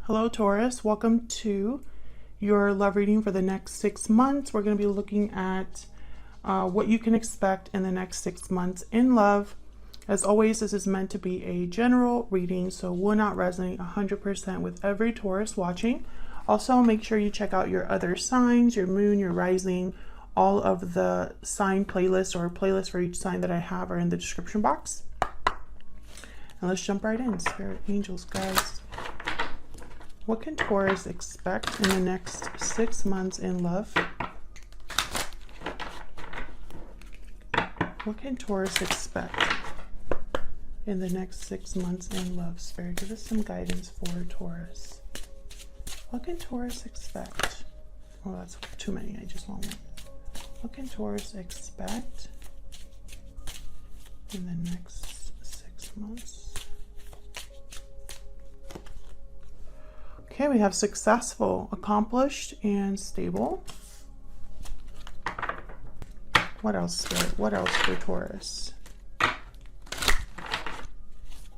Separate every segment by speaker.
Speaker 1: Hello Taurus, welcome to your love reading for the next 6 months. We're going to be looking at what you can expect in the next 6 months in love. As always, this is meant to be a general reading, so will not resonate 100% with every Taurus watching. Also, make sure you check out your other signs, your moon, your rising. All of the sign playlists or playlists for each sign that I have are in the description box. And let's jump right in. Spirit, angels, guys. What can Taurus expect in the next 6 months in love? What can Taurus expect in the next 6 months in love? Spirit, give us some guidance for Taurus. What can Taurus expect? Oh, that's too many. I just want one. What can Taurus expect in the next 6 months? Okay, we have successful, accomplished, and stable. What else, Spirit? What else for Taurus?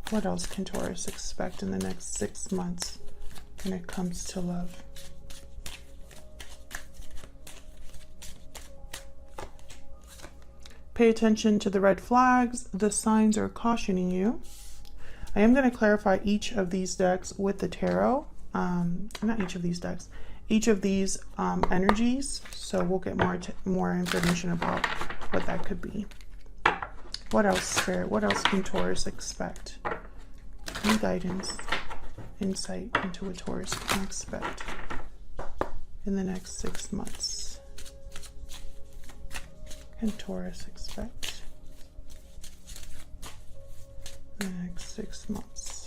Speaker 1: What else can Taurus expect in the next 6 months when it comes to love? Pay attention to the red flags. The signs are cautioning you. I am going to clarify each of these decks with the tarot. Not each of these decks, each of these energies, so we'll get more information about what that could be. What else, Spirit? What else can Taurus expect? Any guidance, insight into what Taurus can expect in the next 6 months? Can Taurus expect in the next 6 months?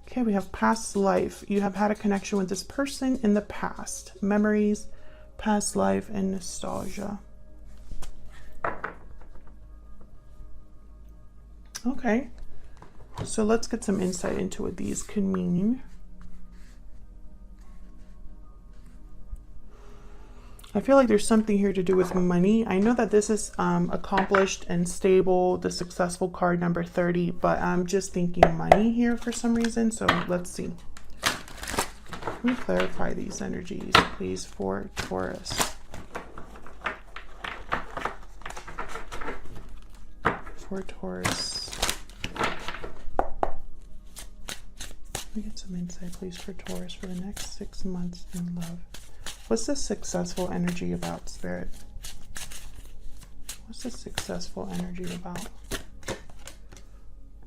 Speaker 1: Okay, we have past life. You have had a connection with this person in the past. Memories, past life, and nostalgia. Okay, so let's get some insight into what these can mean. I feel like there's something here to do with money. I know that this is accomplished and stable, the successful card number 30, but I'm just thinking money here for some reason. So let's see. Can we clarify these energies, please, for Taurus? For Taurus. Let me get some insight, please, for Taurus for the next 6 months in love. What's the successful energy about, Spirit? What's the successful energy about?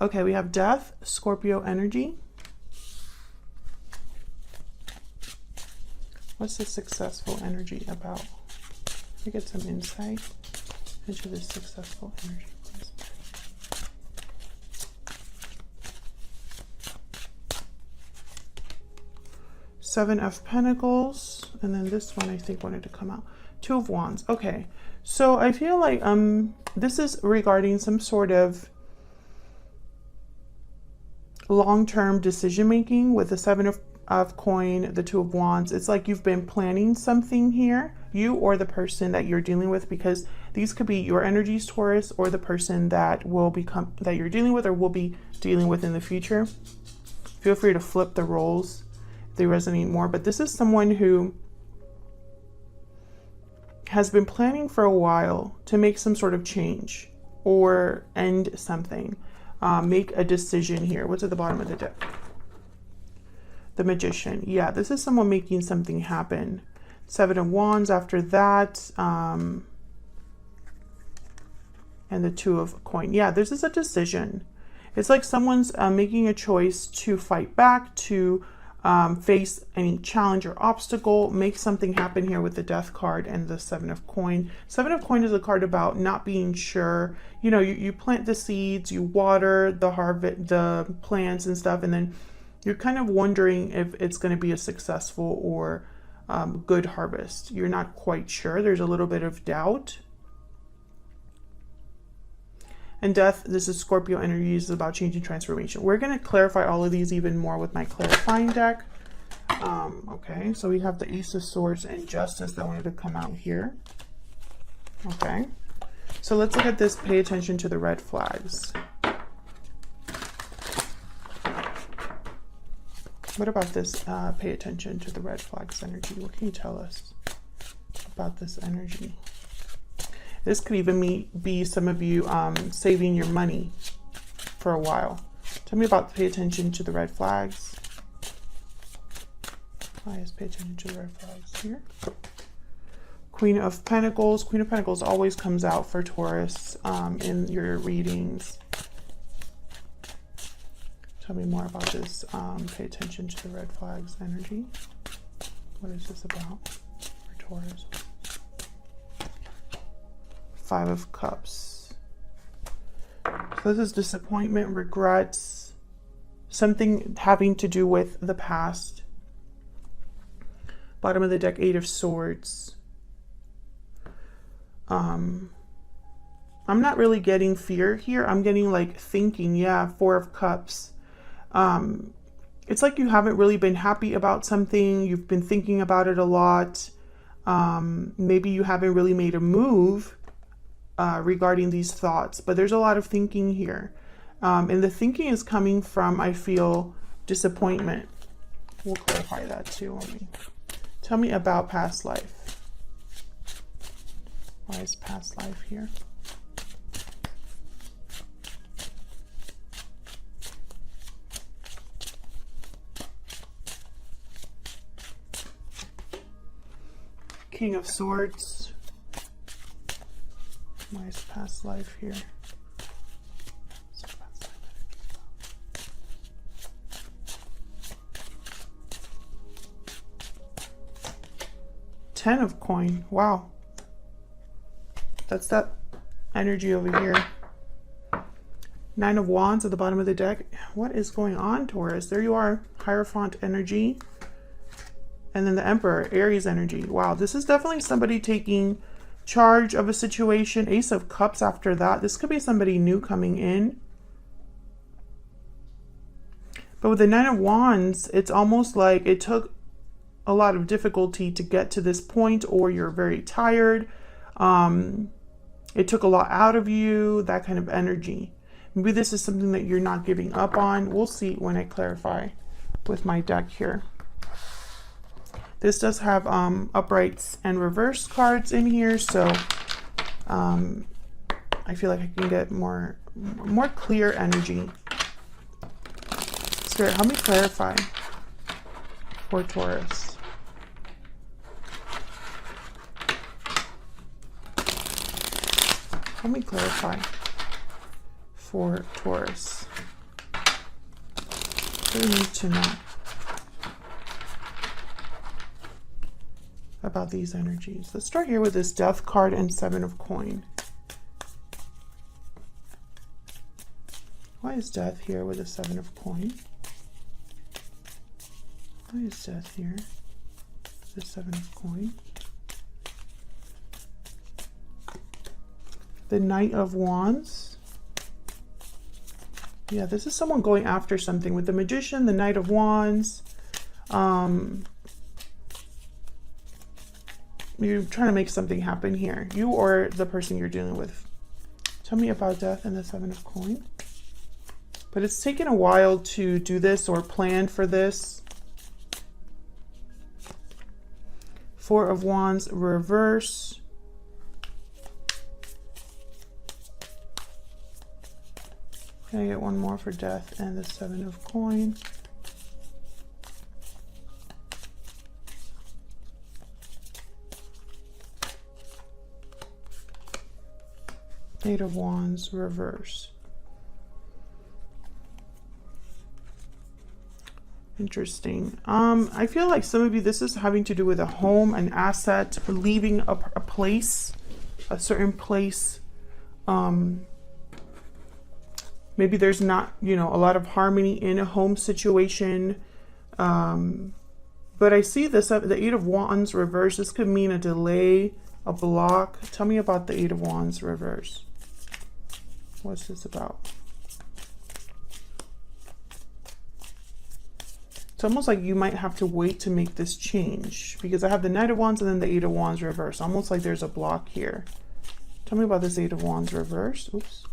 Speaker 1: Okay, we have death, Scorpio energy. What's the successful energy about? Can we get some insight into this successful energy, please? Seven of Pentacles. And then this one I think wanted to come out. Two of Wands. Okay, so I feel like this is regarding some sort of long-term decision making with the Seven of Coin, the Two of Wands. It's like you've been planning something here, you or the person that you're dealing with, because these could be your energies, Taurus, or the person that you're dealing with or will be dealing with in the future. Feel free to flip the roles if they resonate more, but this is someone who has been planning for a while to make some sort of change or end something, make a decision here. What's at the bottom of the deck? The Magician. Yeah, this is someone making something happen. Seven of Wands after that, and the Two of Coin. Yeah, this is a decision. It's like someone's making a choice to fight back, to face any challenge or obstacle, make something happen here with the Death card and the Seven of Coin. Seven of Coin is a card about not being sure. You know, you plant the seeds, you water the plants and stuff, and then you're kind of wondering if it's going to be a successful or good harvest. You're not quite sure. There's a little bit of doubt. And Death, this is Scorpio energy, is about change and transformation. We're going to clarify all of these even more with my clarifying deck. Okay, so we have the Ace of Swords and Justice that wanted to come out here. Okay, so let's look at this. Pay attention to the red flags. What about this? Pay attention to the red flags energy. What can you tell us about this energy? This could even be some of you saving your money for a while. Tell me about pay attention to the red flags. Let's pay attention to the red flags here. Queen of Pentacles. Queen of Pentacles always comes out for Taurus in your readings. Tell me more about this. Pay attention to the red flags energy. What is this about for Taurus? Five of Cups. So this is disappointment, regrets, something having to do with the past. Bottom of the deck, Eight of Swords. I'm not really getting fear here. I'm getting like thinking. Yeah, Four of Cups. It's like you haven't really been happy about something. You've been thinking about it a lot. Maybe you haven't really made a move regarding these thoughts, but there's a lot of thinking here. And the thinking is coming from, I feel, disappointment. We'll clarify that too. Tell me about past life. Why is past life here? King of Swords. Why is past life here? Ten of Coin. Wow. That's that energy over here. Nine of Wands at the bottom of the deck. What is going on, Taurus? There you are. Hierophant energy. And then the Emperor, Aries energy. Wow, this is definitely somebody taking charge of a situation. Ace of Cups after that. This could be somebody new coming in. But with the Nine of Wands, it's almost like it took a lot of difficulty to get to this point, or you're very tired. It took a lot out of you, that kind of energy. Maybe this is something that you're not giving up on. We'll see when I clarify with my deck here. This does have uprights and reverse cards in here, so I feel like I can get more clear energy. Spirit, help me clarify for Taurus. Help me clarify for Taurus. What do you need to know about these energies? Let's start here with this Death card and Seven of Coin. Why is Death here with a Seven of Coin? Why is Death here with the Seven of Coin? The Knight of Wands. Yeah, this is someone going after something. With the Magician, the Knight of Wands. You're trying to make something happen here. You or the person you're dealing with. Tell me about Death and the Seven of Coin. But it's taken a while to do this or plan for this. Four of Wands reverse. Can I get one more for Death and the Seven of Coin? Eight of Wands reverse. Interesting. I feel like some of you, this is having to do with a home, an asset, leaving a place, a certain place. Maybe there's not, a lot of harmony in a home situation. But I see this, the Eight of Wands reverse. This could mean a delay, a block. Tell me about the Eight of Wands reverse. What's this about? It's almost like you might have to wait to make this change, because I have the Knight of Wands and then the Eight of Wands reverse. Almost like there's a block here. Tell me about this Eight of Wands reverse. Oops.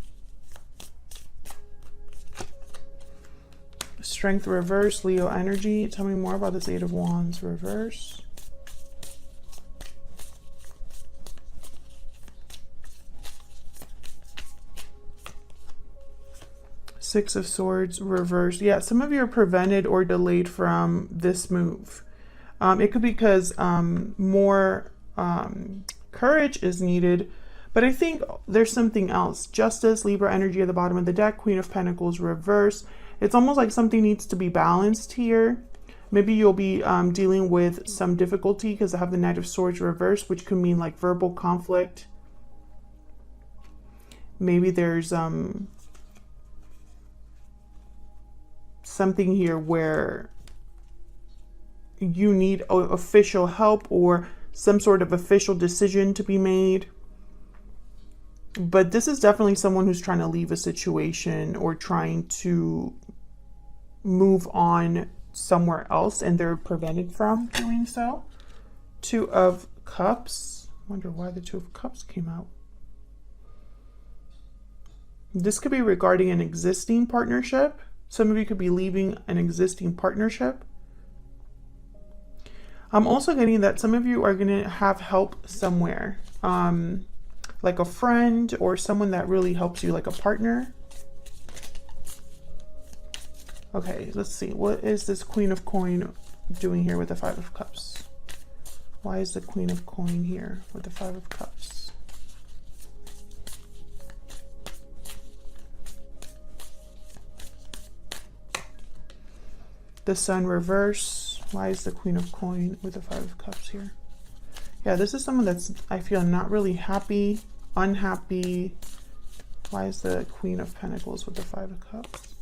Speaker 1: Strength reverse, Leo energy. Tell me more about this Eight of Wands reverse. Six of Swords reverse. Yeah, some of you are prevented or delayed from this move. It could be because more courage is needed, but I think there's something else. Justice, Libra energy at the bottom of the deck, Queen of Pentacles reverse. It's almost like something needs to be balanced here. Maybe you'll be dealing with some difficulty because I have the Knight of Swords reverse, which could mean like verbal conflict. Maybe there's something here where you need official help or some sort of official decision to be made. But this is definitely someone who's trying to leave a situation or trying to move on somewhere else, and they're prevented from doing so. Two of Cups. Wonder why the Two of Cups came out. This could be regarding an existing partnership. Some of you could be leaving an existing partnership. I'm also getting that some of you are going to have help somewhere. Like a friend or someone that really helps you, like a partner. Okay, let's see. What is this Queen of Coin doing here with the Five of Cups? Why is the Queen of Coin here with the Five of Cups? The Sun reverse. Why is the Queen of Coin with the Five of Cups here? Yeah, this is someone that's, I feel, not really happy, unhappy. Why is the Queen of Pentacles with the Five of Cups?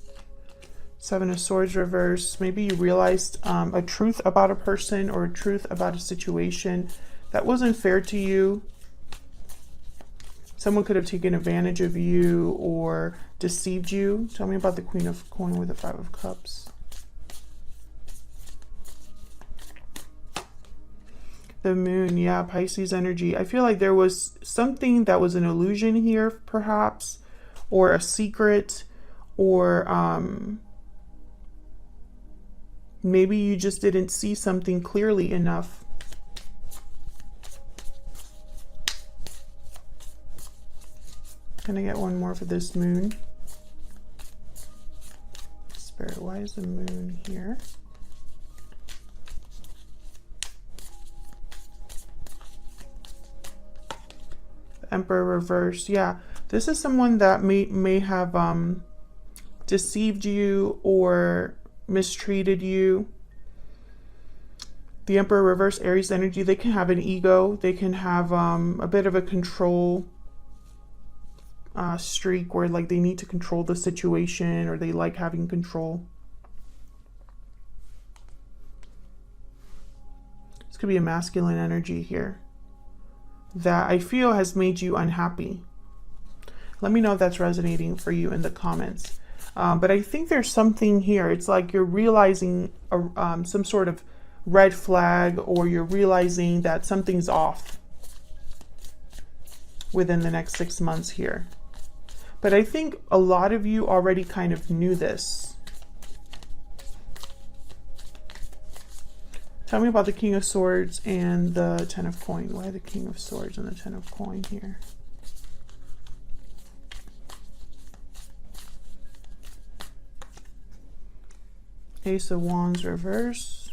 Speaker 1: Seven of Swords reverse. Maybe you realized a truth about a person or a truth about a situation that wasn't fair to you. Someone could have taken advantage of you or deceived you. Tell me about the Queen of Coin with the Five of Cups. The Moon, yeah, Pisces energy. I feel like there was something that was an illusion here, perhaps, or a secret, or maybe you just didn't see something clearly enough. Can I get one more for this Moon? Spirit, why is the Moon here? Emperor reverse. Yeah, this is someone that may have deceived you or mistreated you. The Emperor reverse, Aries energy. They can have an ego. They can have a bit of a control streak where like they need to control the situation or they like having control. This could be a masculine energy here that I feel has made you unhappy. Let me know if that's resonating for you in the comments. But I think there's something here. It's like you're realizing some sort of red flag, or you're realizing that something's off within the next 6 months here. But I think a lot of you already kind of knew this. Tell me about the King of Swords and the Ten of Coin. Why the King of Swords and the Ten of Coin here? Ace of Wands reverse.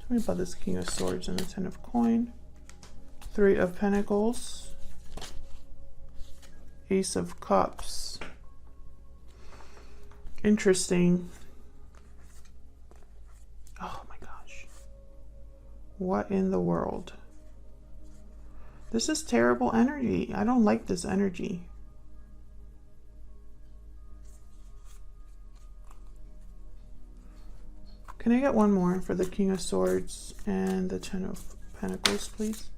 Speaker 1: Tell me about this King of Swords and the Ten of Coin. Three of Pentacles. Ace of Cups. Interesting. Oh my gosh. What in the world? This is terrible energy. I don't like this energy. Can I get one more for the King of Swords and the Ten of Pentacles, please?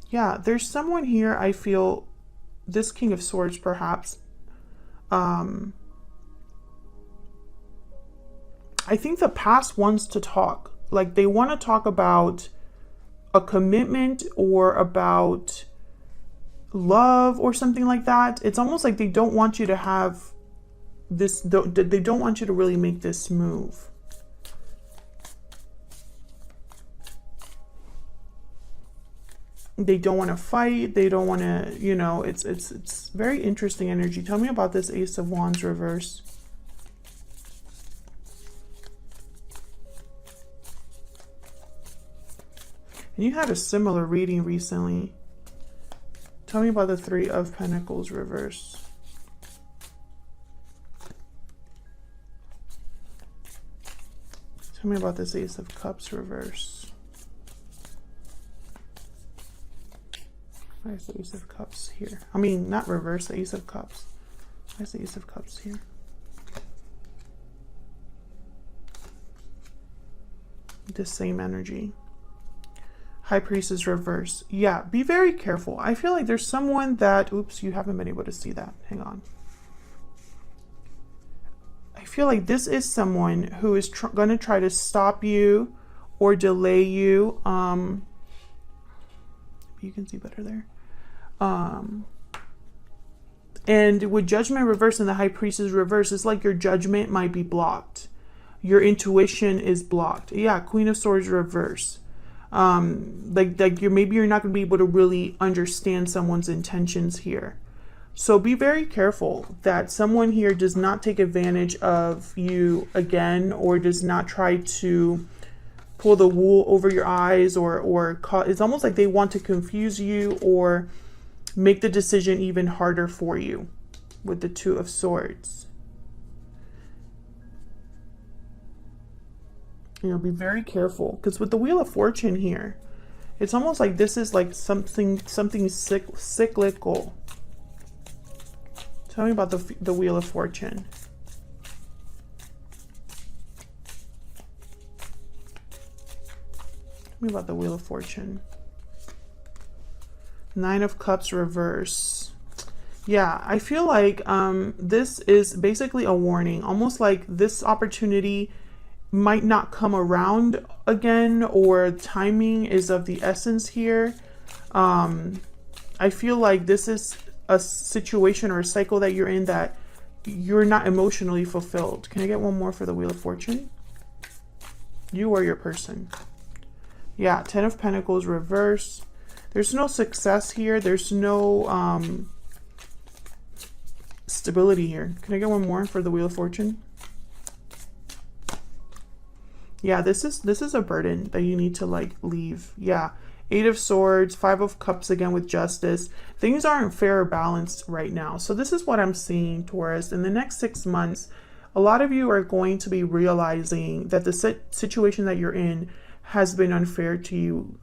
Speaker 1: Yeah, there's someone here, I feel, this King of Swords perhaps. I think the past wants to talk. like they want to talk about a commitment or about love or something like that. It's almost like they don't want you to have this, they don't want you to really make this move. They don't want to fight. They don't want to, you know, it's very interesting energy. Tell me about this Ace of Wands reverse. And you had a similar reading recently. Tell me about the Three of Pentacles reverse. Tell me about this Ace of Cups reverse. Why is the Ace of Cups here? I mean, not reverse, the Ace of Cups. Why is the Ace of Cups here? The same energy. High Priestess reverse. Yeah, be very careful. I feel like there's someone that, oops, you haven't been able to see that. Hang on. I feel like this is someone who is going to try to stop you or delay you. You can see better there. And with Judgment reverse and the High Priestess reverse, it's like your judgment might be blocked. Your intuition is blocked. Yeah, Queen of Swords reverse. Like you're not going to be able to really understand someone's intentions here. So be very careful that someone here does not take advantage of you again, or does not try to pull the wool over your eyes, or it's almost like they want to confuse you or make the decision even harder for you with the Two of Swords. You know, be very careful, because with the Wheel of Fortune here, it's almost like this is like something cyclical. Tell me about the Wheel of Fortune. Tell me about the Wheel of Fortune. Nine of Cups reverse. Yeah, I feel like this is basically a warning, almost like this opportunity might not come around again, or timing is of the essence here. I feel like this is a situation or a cycle that you're in that you're not emotionally fulfilled. Can I get one more for the Wheel of Fortune? You or your person. Yeah, Ten of Pentacles reverse. There's no success here. There's no stability here. Can I get one more for the Wheel of Fortune? Yeah, this is a burden that you need to like leave. Yeah. Eight of Swords, Five of Cups again with Justice. Things aren't fair or balanced right now. So this is what I'm seeing, Taurus. In the next 6 months, a lot of you are going to be realizing that the situation that you're in has been unfair to you.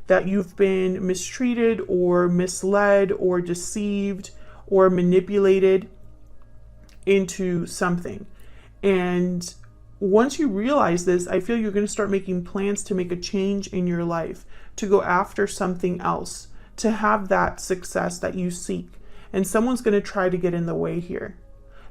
Speaker 1: That you've been mistreated or misled or deceived or manipulated into something. And once you realize this, I feel you're going to start making plans to make a change in your life, to go after something else, to have that success that you seek. And someone's going to try to get in the way here.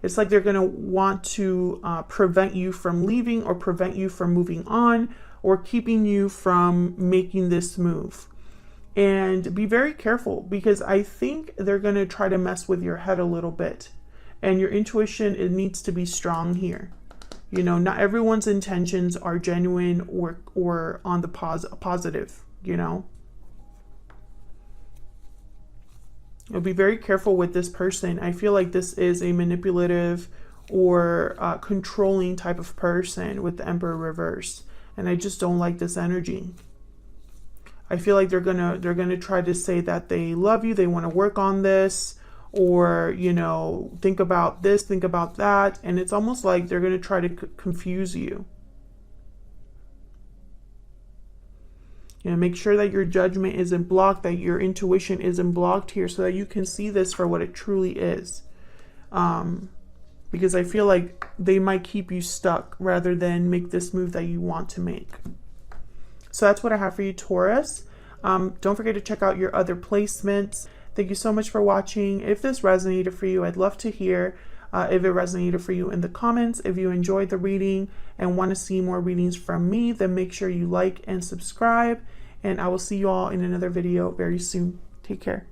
Speaker 1: It's like they're going to want to prevent you from leaving, or prevent you from moving on, or keeping you from making this move. And be very careful, because I think they're going to try to mess with your head a little bit. And your intuition, it needs to be strong here. You know, not everyone's intentions are genuine or on the positive, you know. You'll be very careful with this person. I feel like this is a manipulative or controlling type of person with the Emperor reverse. And I just don't like this energy. I feel like they're gonna try to say that they love you, they want to work on this, or, you know, think about this, think about that. And it's almost like they're going to try to confuse you. You know, make sure that your judgment isn't blocked, that your intuition isn't blocked here, so that you can see this for what it truly is. Because I feel like they might keep you stuck rather than make this move that you want to make. So that's what I have for you, Taurus. Don't forget to check out your other placements. Thank you so much for watching. If this resonated for you, I'd love to hear if it resonated for you in the comments. If you enjoyed the reading and want to see more readings from me, then make sure you like and subscribe. And I will see you all in another video very soon. Take care.